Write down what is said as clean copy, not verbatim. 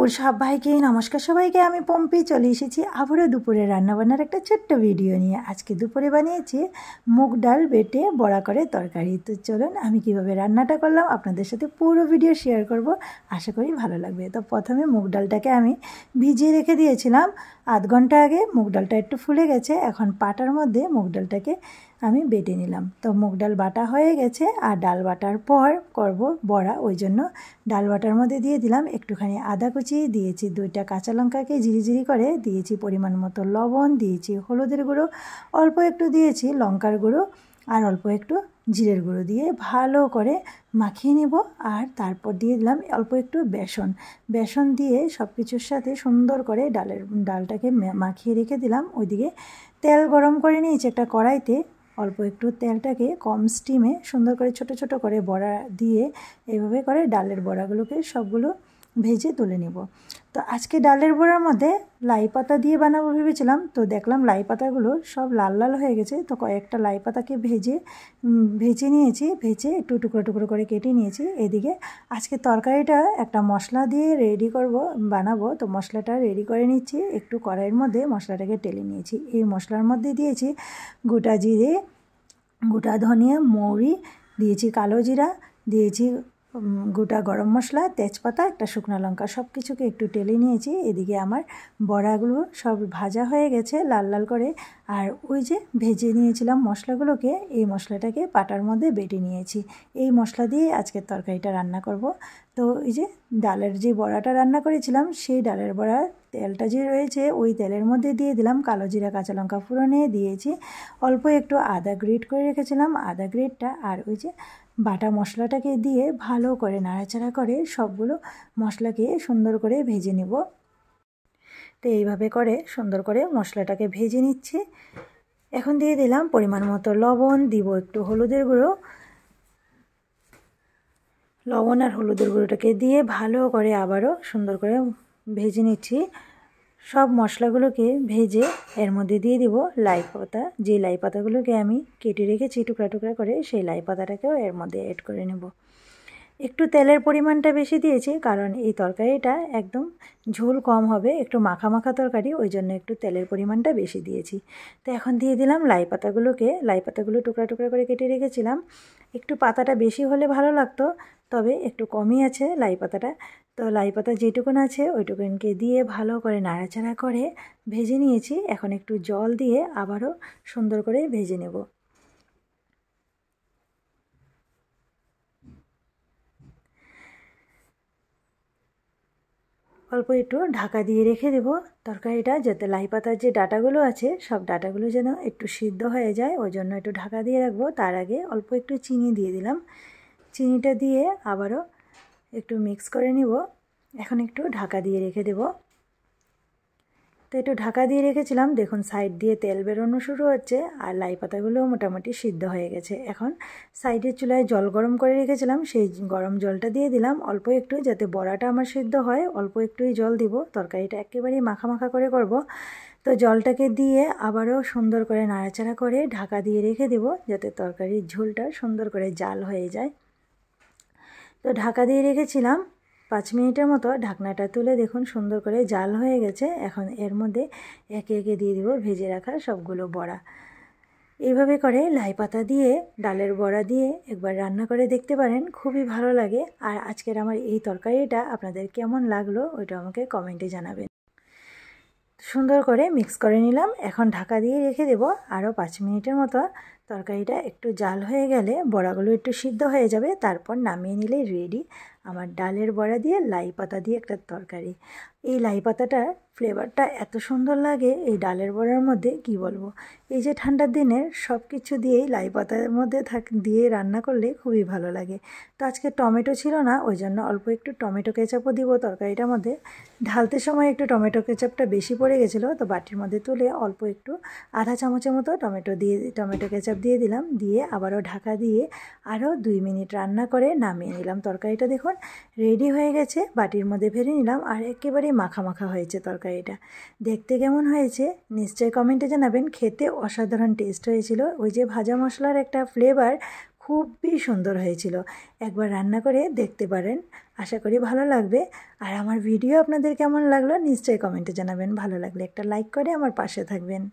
দুপুর সবাইকে নমস্কার। সবাইকে আমি পম্পি চলে এসেছি আবারও দুপুরে রান্নাবান্নার একটা ছোট্ট ভিডিও নিয়ে। আজকে দুপুরে বানিয়েছি মুগ ডাল বেটে বড়া করে তরকারি। তো চলুন আমি কিভাবে রান্নাটা করলাম আপনাদের সাথে পুরো ভিডিও শেয়ার করব, আশা করি ভালো লাগবে। তো প্রথমে মুগ ডালটাকে আমি ভিজিয়ে রেখে দিয়েছিলাম আধ ঘন্টা আগে। মুগ ডালটা একটু ফুলে গেছে, এখন পাটার মধ্যে মুগ ডালটাকে আমি বেটে নিলাম। তো মুগ ডাল বাটা হয়ে গেছে, আর ডাল বাটার পর করব বড়া, ওই জন্য ডাল বাটার মধ্যে দিয়ে দিলাম একটুখানি আদা কুচি, দিয়েছি 2টা কাঁচা লঙ্কাকে জিরি করে, দিয়েছি পরিমাণ মতো লবণ, দিয়েছি হলুদের গুঁড়ো, অল্প একটু দিয়েছি লঙ্কার গুঁড়ো, আর অল্প একটু জিরের গুঁড়ো দিয়ে ভালো করে মাখিয়ে নেব। আর তারপর দিয়ে দিলাম অল্প একটু বেসন দিয়ে সব কিছুর সাথে সুন্দর করে ডালটাকে মাখিয়ে রেখে দিলাম। ওইদিকে তেল গরম করে নিয়েছি একটা কড়াইতে, অল্প একটু তেলটাকে কম স্টিমে সুন্দর করে ছোট ছোট করে বড়া দিয়ে এইভাবে করে ডালের বড়াগুলোকে সবগুলো ভেজে তুলে নেব। তো আজকে ডালের বড়ার মধ্যে লাই পাতা দিয়ে বানাবো ভেবেছিলাম, তো দেখলাম লাই পাতাগুলো সব লাল লাল হয়ে গেছে। তো কয়েকটা লাই পাতাকে ভেজে নিয়েছি, ভেজে একটু টুকরো টুকরো করে কেটে নিয়েছি। এদিকে আজকে তরকারিটা একটা মশলা দিয়ে বানাবো। তো মশলাটা রেডি করে নিচ্ছি। একটু কড়াইয়ের মধ্যে মশলাটাকে টেলে নিয়েছি। এই মশলার মধ্যে দিয়েছি গোটা জিরে, গোটা ধনিয়া, মৌরি, দিয়েছি কালো জিরা, দিয়েছি গোটা গরম মশলা, তেজপাতা, একটা শুকনো লঙ্কা, সব কিছুকে একটু টেলে নিয়েছি। এদিকে আমার বড়াগুলো সব ভাজা হয়ে গেছে লাল লাল করে। আর ওই যে ভেজে নিয়েছিলাম মশলাগুলোকে, এই মশলাটাকে পাটার মধ্যে বেটে নিয়েছি। এই মশলা দিয়ে আজকের তরকারিটা রান্না করব। তো এই যে ডালের যে বড়াটা রান্না করেছিলাম, সেই ডালের বড়ার তেলটা যে রয়েছে ওই তেলের মধ্যে দিয়ে দিলাম কালো জিরা, কাঁচা লঙ্কা ফোড়নে, দিয়েছি অল্প একটু আদা গ্রেট করে রেখেছিলাম, আদা গ্রেটটা, আর ওই যে বাটা মশলাটাকে দিয়ে ভালো করে নাড়াচাড়া করে সবগুলো মশলাকে সুন্দর করে ভেজে নেব। তো এইভাবে করে সুন্দর করে মশলাটাকে ভেজে নিচ্ছি। এখন দিয়ে দিলাম পরিমাণ মতো লবণ, দিব একটু হলুদের গুঁড়ো, লবণ আর হলুদের গুঁড়োটাকে দিয়ে ভালো করে আবারও সুন্দর করে ভেজে নিচ্ছি। সব মশলাগুলোকে ভেজে এর মধ্যে দিয়ে দিব লাই পাতা, যে লাই পাতাগুলোকে আমি কেটে রেখেছি টুকরা টুকরা করে, সেই লাই পাতাটাকেও এর মধ্যে অ্যাড করে নেব। একটু তেলের পরিমাণটা বেশি দিয়েছি, কারণ এই তরকারিটা একদম ঝোল কম হবে, একটু মাখা মাখা তরকারি, ওই জন্য একটু তেলের পরিমাণটা বেশি দিয়েছি। তো এখন দিয়ে দিলাম লাই পাতাগুলো টুকরা টুকরা করে কেটে রেখেছিলাম। একটু পাতাটা বেশি হলে ভালো লাগতো, তবে একটু কমই আছে লাই পাতাটা। তো লাই পাতা যেটুকুন আছে ওইটুকুনকে দিয়ে ভালো করে নাড়াচাড়া করে ভেজে নিয়েছি। এখন একটু জল দিয়ে আবারও সুন্দর করে ভেজে নেব। অল্প একটু ঢাকা দিয়ে রেখে দেব তরকারিটা, যাতে লাই পাতার যে ডাঁটাগুলো আছে সব ডাঁটাগুলো যেন একটু সিদ্ধ হয়ে যায়, ওই জন্য একটু ঢাকা দিয়ে রাখবো। তার আগে অল্প একটু চিনি দিয়ে দিলাম, চিনিটা দিয়ে আবারও একটু মিক্স করে নিব। এখন একটু ঢাকা দিয়ে রেখে দেব। তো একটু ঢাকা দিয়ে রেখেছিলাম, দেখুন সাইড দিয়ে তেল বেরোনো শুরু হচ্ছে, আর লাই পাতাগুলোও মোটামুটি সিদ্ধ হয়ে গেছে। এখন সাইডের চুলায় জল গরম করে রেখেছিলাম, সেই গরম জলটা দিয়ে দিলাম অল্প একটু, যাতে বড়াটা আমার সিদ্ধ হয়। অল্প একটুই জল দিব, তরকারিটা একেবারেই মাখা মাখা করে করব। তো জলটাকে দিয়ে আবারও সুন্দর করে নাড়াচাড়া করে ঢাকা দিয়ে রেখে দেব, যাতে তরকারির ঝোলটা সুন্দর করে জাল হয়ে যায়। তো ঢাকা দিয়ে রেখেছিলাম 5 মিনিটের মতো। ঢাকনাটা তুলে দেখুন সুন্দর করে জাল হয়ে গেছে। এখন এর মধ্যে একে একে দিয়ে দিব ভেজে রাখা সবগুলো বড়া। এইভাবে করে লাই পাতা দিয়ে ডালের বড়া দিয়ে একবার রান্না করে দেখতে পারেন, খুবই ভালো লাগে। আর আজকের আমার এই তরকারিটা আপনাদের কেমন লাগলো ওইটা আমাকে কমেন্টে জানাবেন। সুন্দর করে মিক্স করে নিলাম, এখন ঢাকা দিয়ে রেখে দেব আরও 5 মিনিটের মতো। তরকারিটা একটু জাল হয়ে গেলে বড়াগুলো একটু সিদ্ধ হয়ে যাবে, তারপর নামিয়ে নিলেই রেডি আমার ডালের বড়া দিয়ে লাই পাতা দিয়ে একটা তরকারি। এই লাই পাতাটার ফ্লেভারটা এত সুন্দর লাগে এই ডালের বড়ার মধ্যে, কি বলবো। এই যে ঠান্ডার দিনের সব কিছু দিয়েই লাই পাতার মধ্যে দিয়ে রান্না করলে খুবই ভালো লাগে। তো আজকে টমেটো ছিল না, ওই জন্য অল্প একটু টমেটো কেচাপও দিব তরকারিটার মধ্যে। ঢালতে সময় একটু টমেটো কেচাপটা বেশি পড়ে গেছিলো, তো বাটির মধ্যে তুলে অল্প একটু আধা চামচের মতো টমেটো কেচাপ দিয়ে দিলাম, দিয়ে আবারও ঢাকা দিয়ে আরও 2 মিনিট রান্না করে নামিয়ে নিলাম। তরকারিটা দেখুন রেডি হয়ে গেছে, বাটির মধ্যে ভরে নিলাম। আর একেবারেই মাখা মাখা হয়েছে তরকারিটা। দেখতে কেমন হয়েছে নিশ্চয়ই কমেন্টে জানাবেন। খেতে অসাধারণ টেস্ট হয়েছিল। ওই যে ভাজা মশলার একটা ফ্লেভার খুবই সুন্দর হয়েছিল। একবার রান্না করে দেখতে পারেন, আশা করি ভালো লাগবে। আর আমার ভিডিও আপনাদের কেমন লাগলো নিশ্চয়ই কমেন্টে জানাবেন। ভালো লাগলে একটা লাইক করে আমার পাশে থাকবেন।